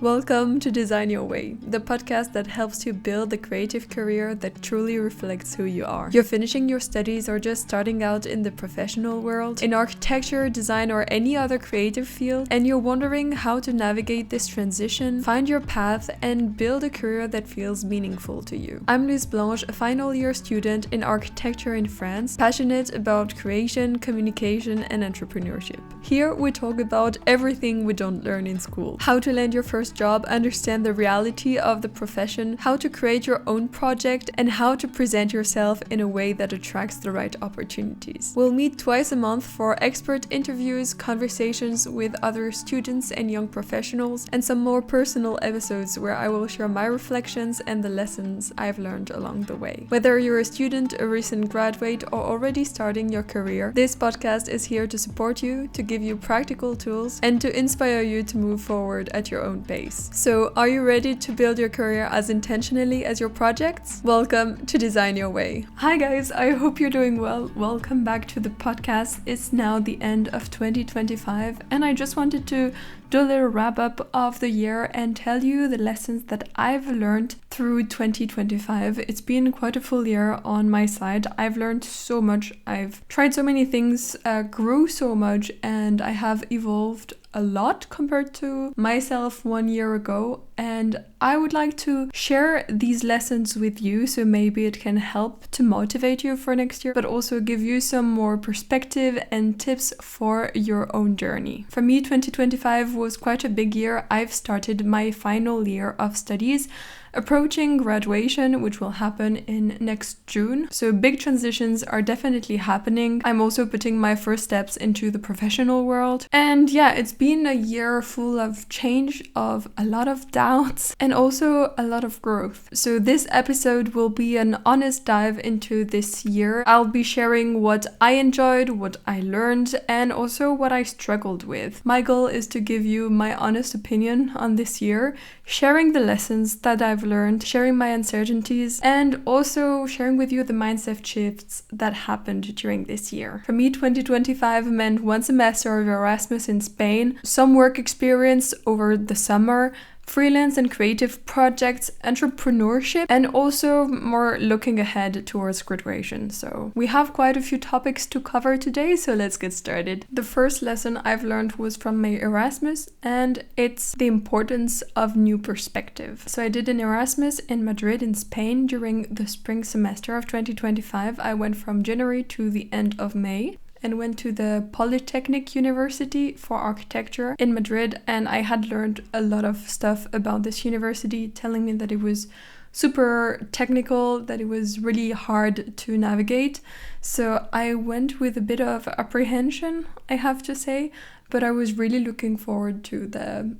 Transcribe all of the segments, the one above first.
Welcome to Design Your Way, the podcast that helps you build a creative career that truly reflects who you are. You're finishing your studies or just starting out in the professional world, in architecture, design, or any other creative field, and you're wondering how to navigate this transition, find your path, and build a career that feels meaningful to you. I'm Louise Blanche, a final year student in architecture in France, passionate about creation, communication, and entrepreneurship. Here we talk about everything we don't learn in school. How to land your first job, understand the reality of the profession, how to create your own project, and how to present yourself in a way that attracts the right opportunities. We'll meet twice a month for expert interviews, conversations with other students and young professionals, and some more personal episodes where I will share my reflections and the lessons I've learned along the way. Whether you're a student, a recent graduate, or already starting your career, this podcast is here to support you, to give you practical tools, and to inspire you to move forward at your own pace. So, are you ready to build your career as intentionally as your projects? Welcome to Design Your Way. Hi guys, I hope you're doing well. Welcome back to the podcast. It's now the end of 2025 and I just wanted to do a little wrap up of the year and tell you the lessons that I've learned through 2025. It's been quite a full year on my side. I've learned so much. I've tried so many things, grew so much, and I have evolved a lot compared to myself 1 year ago, and I would like to share these lessons with you so maybe it can help to motivate you for next year, but also give you some more perspective and tips for your own journey. For me, 2025 was quite a big year. I've started my final year of studies, approaching graduation, which will happen in next June. So big transitions are definitely happening. I'm also putting my first steps into the professional world. And yeah, it's been a year full of change, of a lot of doubts, and also a lot of growth. So this episode will be an honest dive into this year. I'll be sharing what I enjoyed, what I learned, and also what I struggled with. My goal is to give you my honest opinion on this year, sharing the lessons that I've learned, sharing my uncertainties, and also sharing with you the mindset shifts that happened during this year. For me, 2025 meant 1 semester of Erasmus in Spain, some work experience over the summer, freelance and creative projects, entrepreneurship, and also more looking ahead towards graduation. So we have quite a few topics to cover today, so let's get started. The first lesson I've learned was from my Erasmus, and it's the importance of new perspective. So I did an Erasmus in Madrid in Spain during the spring semester of 2025. I went from January to the end of May and went to the Polytechnic University for architecture in Madrid, and I had learned a lot of stuff about this university, telling me that it was super technical, that it was really hard to navigate. So I went with a bit of apprehension, I have to say, but I was really looking forward to the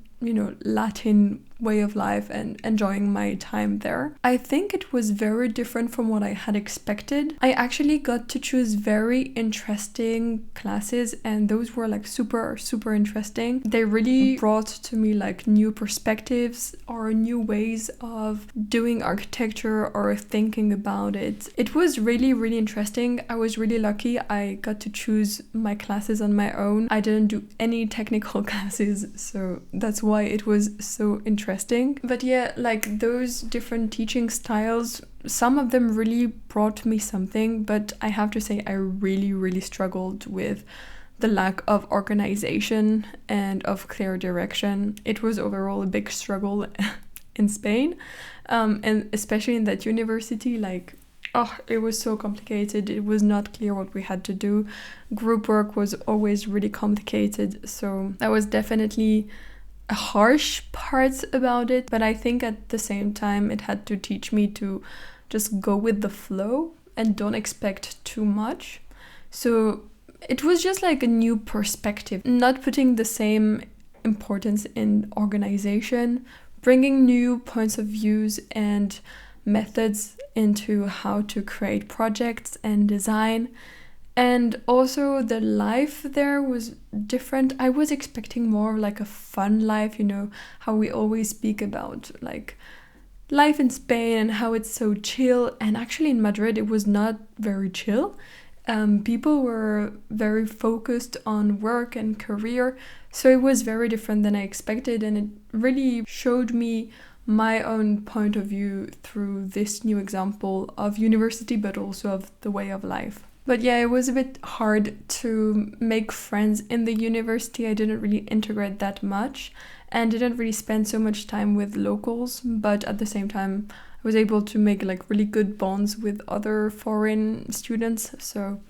Latin way of life and enjoying my time there. I think it was very different from what I had expected. I actually got to choose very interesting classes, and those were like super interesting. They really brought to me like new perspectives or new ways of doing architecture or thinking about it. It was really interesting. I was really lucky. I got to choose my classes on my own. I didn't do any technical classes, so that's why it was so interesting. But yeah, like those different teaching styles, some of them really brought me something, but I have to say I really struggled with the lack of organization and of clear direction. It was overall a big struggle in Spain, and especially in that university, it was so complicated. It was not clear what we had to do. Group work was always really complicated, so that was definitely a harsh part about it, but I think at the same time it had to teach me to just go with the flow and don't expect too much. So it was just like a new perspective, not putting the same importance in organization, bringing new points of views and methods into how to create projects and design. And also the life there was different. I was expecting more like a fun life, how we always speak about like life in Spain and how it's so chill. And actually in Madrid, it was not very chill. People were very focused on work and career. So it was very different than I expected, and it really showed me my own point of view through this new example of university, but also of the way of life. But yeah, it was a bit hard to make friends in the university. I didn't really integrate that much and didn't really spend so much time with locals, but at the same time I was able to make like really good bonds with other foreign students. So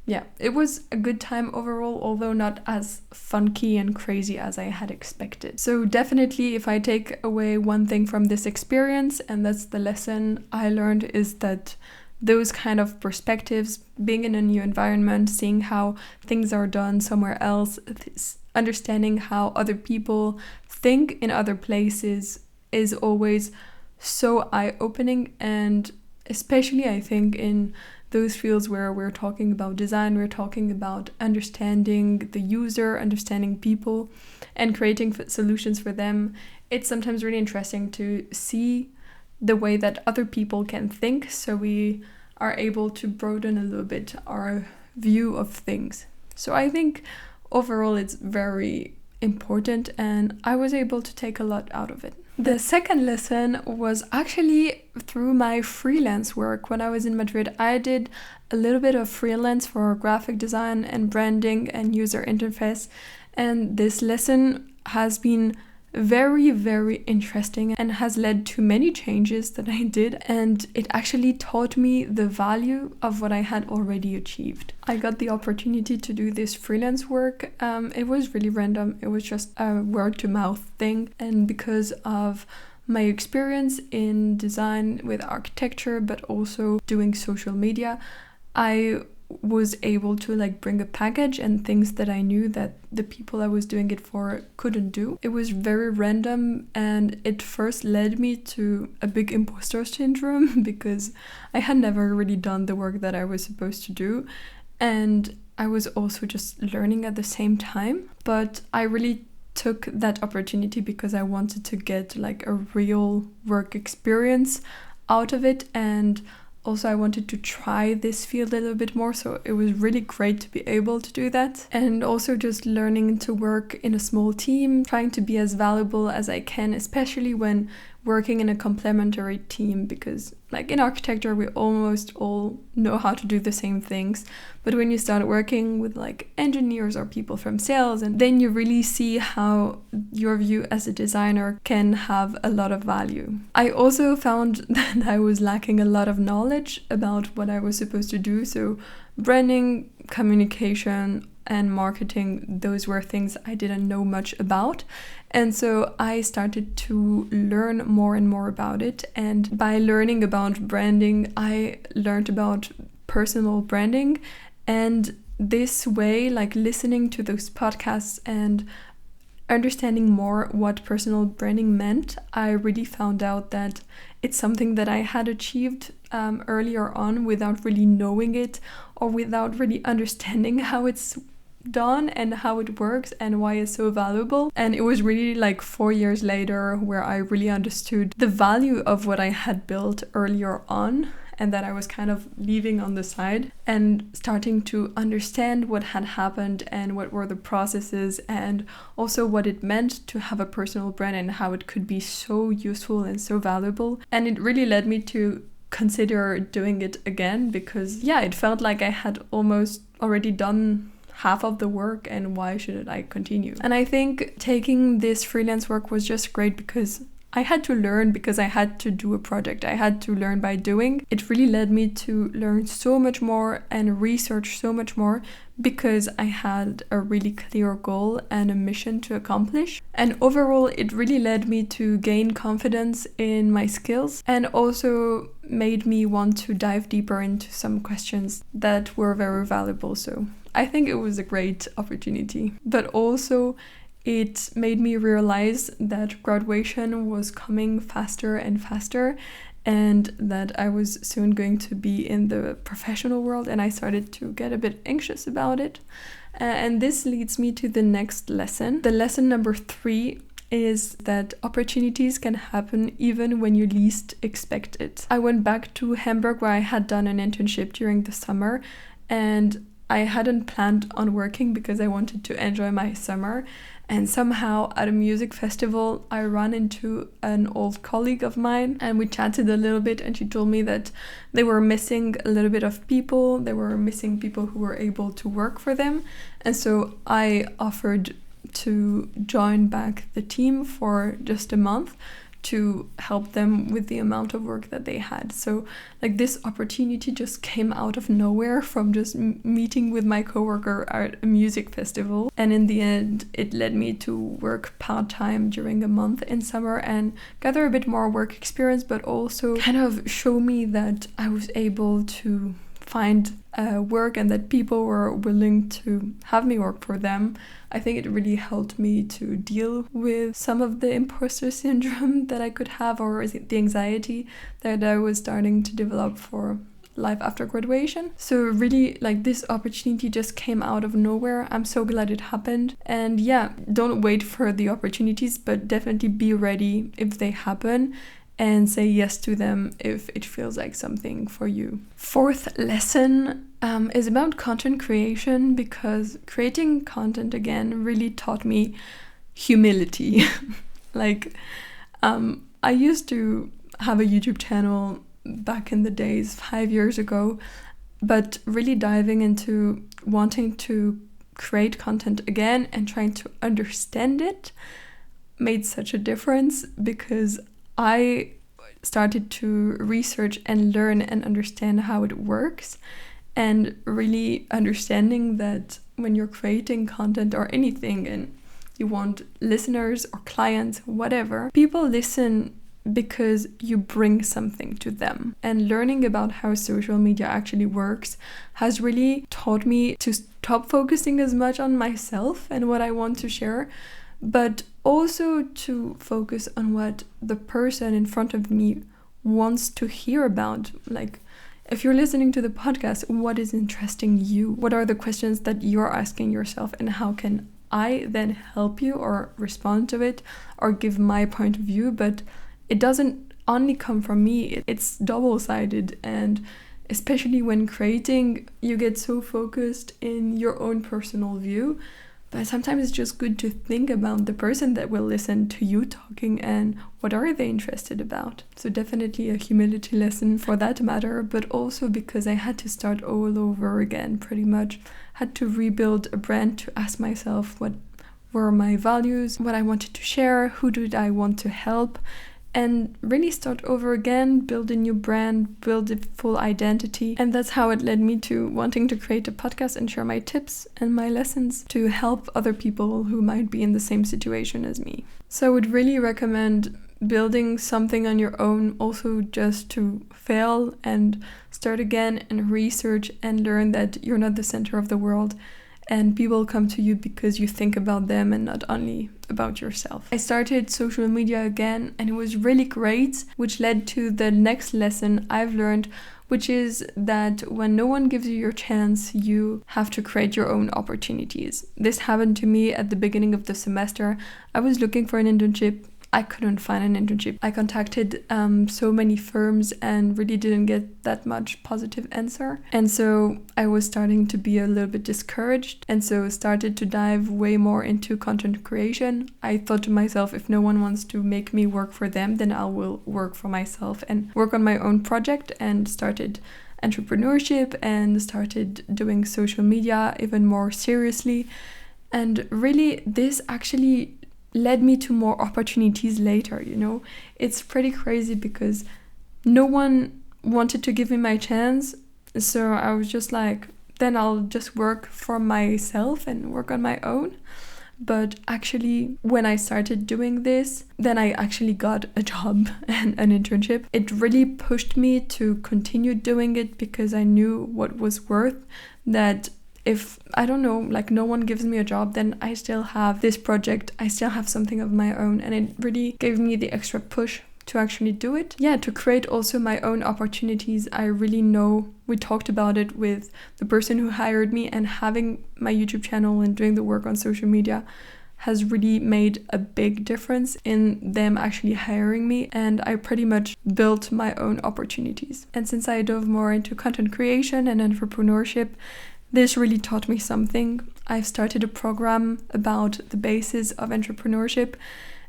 yeah, it was a good time overall, although not as funky and crazy as I had expected. So definitely, if I take away one thing from this experience, and that's the lesson I learned, is that those kind of perspectives, being in a new environment, seeing how things are done somewhere else, understanding how other people think in other places is always so eye-opening. And especially I think in those fields where we're talking about design, we're talking about understanding the user, understanding people, and creating solutions for them. It's sometimes really interesting to see the way that other people can think, so we are able to broaden a little bit our view of things. So I think overall it's very important, and I was able to take a lot out of it. The second lesson was actually through my freelance work. When I was in Madrid, I did a little bit of freelance for graphic design and branding and user interface, and this lesson has been very, very interesting and has led to many changes that I did, and it actually taught me the value of what I had already achieved. I got the opportunity to do this freelance work. It was really random. It was just a word-to-mouth thing, and because of my experience in design with architecture, but also doing social media, I was able to like bring a package and things that I knew that the people I was doing it for couldn't do. It was very random, and it first led me to a big imposter syndrome because I had never really done the work that I was supposed to do, and I was also just learning at the same time. But I really took that opportunity because I wanted to get like a real work experience out of it, and also I wanted to try this field a little bit more, so it was really great to be able to do that. And also just learning to work in a small team, trying to be as valuable as I can, especially when working in a complementary team, because like in architecture we almost all know how to do the same things, but when you start working with like engineers or people from sales, and then you really see how your view as a designer can have a lot of value. I also found that I was lacking a lot of knowledge about what I was supposed to do, so branding, communication, and marketing, those were things I didn't know much about. And so I started to learn more and more about it. And by learning about branding, I learned about personal branding. And this way, like listening to those podcasts and understanding more what personal branding meant, I really found out that it's something that I had achieved earlier on without really knowing it, or without really understanding how it's done and how it works and why it's so valuable. And it was really like 4 years later where I really understood the value of what I had built earlier on, and that I was kind of leaving on the side, and starting to understand what had happened and what were the processes, and also what it meant to have a personal brand and how it could be so useful and so valuable. And it really led me to consider doing it again, because yeah, it felt like I had almost already done half of the work, and why should I continue? And I think taking this freelance work was just great because I had to learn, because I had to do a project. I had to learn by doing. It really led me to learn so much more and research so much more, because I had a really clear goal and a mission to accomplish. And overall, it really led me to gain confidence in my skills, and also made me want to dive deeper into some questions that were very valuable. So I think it was a great opportunity. But also, it made me realize that graduation was coming faster and faster, and that I was soon going to be in the professional world, and I started to get a bit anxious about it. And this leads me to the next lesson. The lesson number 3 is that opportunities can happen even when you least expect it. I went back to Hamburg, where I had done an internship during the summer, and I hadn't planned on working because I wanted to enjoy my summer. And somehow at a music festival, I ran into an old colleague of mine and we chatted a little bit, and she told me that they were missing a little bit of people. They were missing people who were able to work for them. And so I offered to join back the team for just a month to help them with the amount of work that they had. So like this opportunity just came out of nowhere from just meeting with my coworker at a music festival. And in the end, it led me to work part-time during a month in summer and gather a bit more work experience, but also kind of show me that I was able to find work and that people were willing to have me work for them. I think it really helped me to deal with some of the imposter syndrome that I could have, or the anxiety that I was starting to develop for life after graduation. So really, like, this opportunity just came out of nowhere. I'm so glad it happened. And yeah, don't wait for the opportunities, but definitely be ready if they happen, and say yes to them if it feels like something for you. Fourth lesson is about content creation, because creating content again really taught me humility. Like, I used to have a YouTube channel back in the days, 5 years ago, but really diving into wanting to create content again and trying to understand it made such a difference, because I started to research and learn and understand how it works, and really understanding that when you're creating content or anything and you want listeners or clients, whatever, people listen because you bring something to them. And learning about how social media actually works has really taught me to stop focusing as much on myself and what I want to share, but also to focus on what the person in front of me wants to hear about. Like, if you're listening to the podcast, what is interesting you? What are the questions that you're asking yourself, and how can I then help you or respond to it or give my point of view? But it doesn't only come from me, it's double-sided. And especially when creating, you get so focused in your own personal view. But sometimes it's just good to think about the person that will listen to you talking and what are they interested about. So definitely a humility lesson for that matter, but also because I had to start all over again, pretty much. Had to rebuild a brand, to ask myself what were my values, what I wanted to share, who did I want to help, and really start over again, build a new brand, build a full identity. And that's how it led me to wanting to create a podcast and share my tips and my lessons to help other people who might be in the same situation as me. So I would really recommend building something on your own, also just to fail and start again and research and learn that you're not the center of the world. And people come to you because you think about them and not only about yourself. I started social media again, and it was really great, which led to the next lesson I've learned, which is that when no one gives you your chance, you have to create your own opportunities. This happened to me at the beginning of the semester. I was looking for an internship. I couldn't find an internship. I contacted so many firms and really didn't get that much positive answer. And so I was starting to be a little bit discouraged, and so started to dive way more into content creation. I thought to myself, if no one wants to make me work for them, then I will work for myself and work on my own project, and started entrepreneurship and started doing social media even more seriously. And really, this actually led me to more opportunities later, you know. It's pretty crazy because no one wanted to give me my chance, so I was just like, then I'll just work for myself and work on my own. But actually, when I started doing this, then I actually got a job and an internship. It really pushed me to continue doing it, because I knew what was worth that. If, I don't know, like, no one gives me a job, then I still have this project, I still have something of my own, and it really gave me the extra push to actually do it. Yeah, to create also my own opportunities. I really know, we talked about it with the person who hired me, and having my YouTube channel and doing the work on social media has really made a big difference in them actually hiring me, and I pretty much built my own opportunities. And since I dove more into content creation and entrepreneurship, this really taught me something. I've started a program about the basis of entrepreneurship,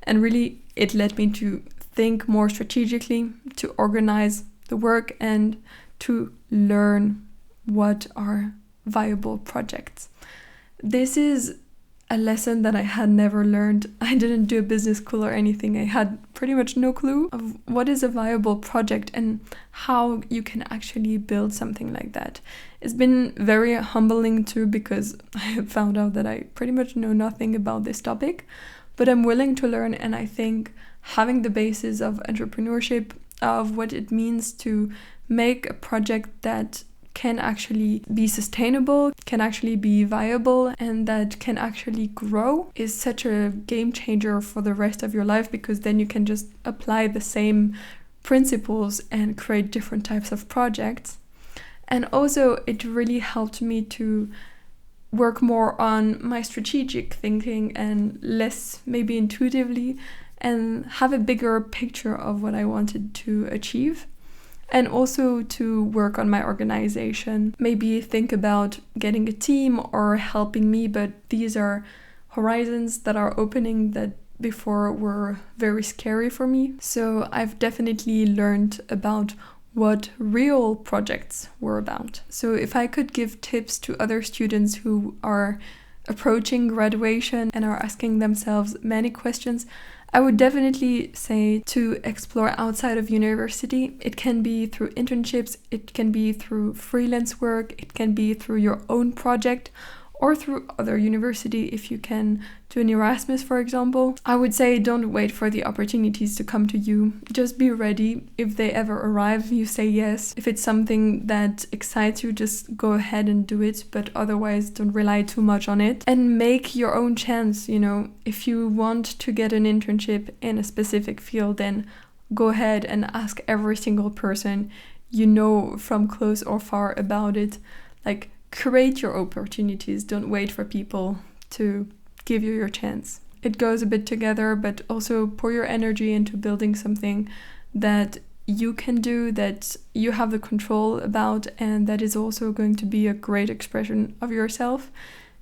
and really it led me to think more strategically, to organize the work, and to learn what are viable projects. This is a lesson that I had never learned. I didn't do a business school or anything. I had pretty much no clue of what is a viable project and how you can actually build something like that. It's been very humbling too, because I have found out that I pretty much know nothing about this topic, but I'm willing to learn, and I think having the basis of entrepreneurship, of what it means to make a project that can actually be sustainable, can actually be viable, and that can actually grow is such a game changer for the rest of your life, because then you can just apply the same principles and create different types of projects. And also it really helped me to work more on my strategic thinking and less maybe intuitively, and have a bigger picture of what I wanted to achieve. And also to work on my organization, maybe think about getting a team or helping me, but these are horizons that are opening that before were very scary for me. So I've definitely learned about what real projects were about. So if I could give tips to other students who are approaching graduation and are asking themselves many questions, I would definitely say to explore outside of university. It can be through internships, it can be through freelance work, it can be through your own project, or through other university if you can do an Erasmus, for example. I would say don't wait for the opportunities to come to you. Just be ready. If they ever arrive, you say yes. If it's something that excites you, just go ahead and do it, but otherwise don't rely too much on it. And make your own chance, If you want to get an internship in a specific field, then go ahead and ask every single person you know from close or far about it. Create your opportunities. Don't wait for people to give you your chance. It goes a bit together, but also pour your energy into building something that you can do, that you have the control about, and that is also going to be a great expression of yourself,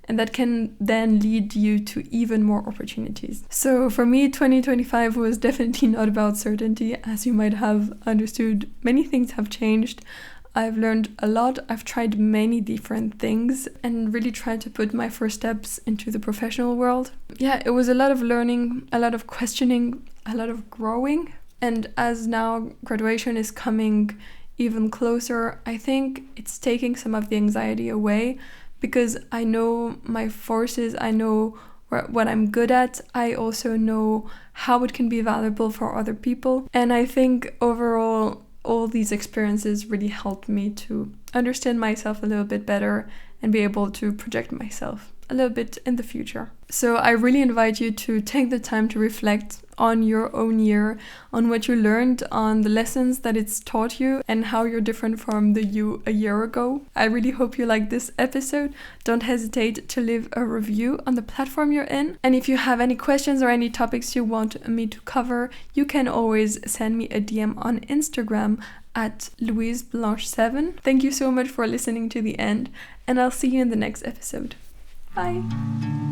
and that can then lead you to even more opportunities. So for me, 2025 was definitely not about certainty. As you might have understood, many things have changed. I've learned a lot. I've tried many different things and really tried to put my first steps into the professional world. Yeah, it was a lot of learning, a lot of questioning, a lot of growing. And as now graduation is coming even closer, I think it's taking some of the anxiety away, because I know my forces, I know what I'm good at. I also know how it can be valuable for other people. And I think overall, all these experiences really helped me to understand myself a little bit better and be able to project myself a little bit in the future. So I really invite you to take the time to reflect on your own year, on what you learned, on the lessons that it's taught you, and how you're different from the you a year ago. I really hope you like this episode. Don't hesitate to leave a review on the platform you're in. And if you have any questions or any topics you want me to cover, you can always send me a DM on Instagram at LouiseBlanche7. Thank you so much for listening to the end, and I'll see you in the next episode. Bye!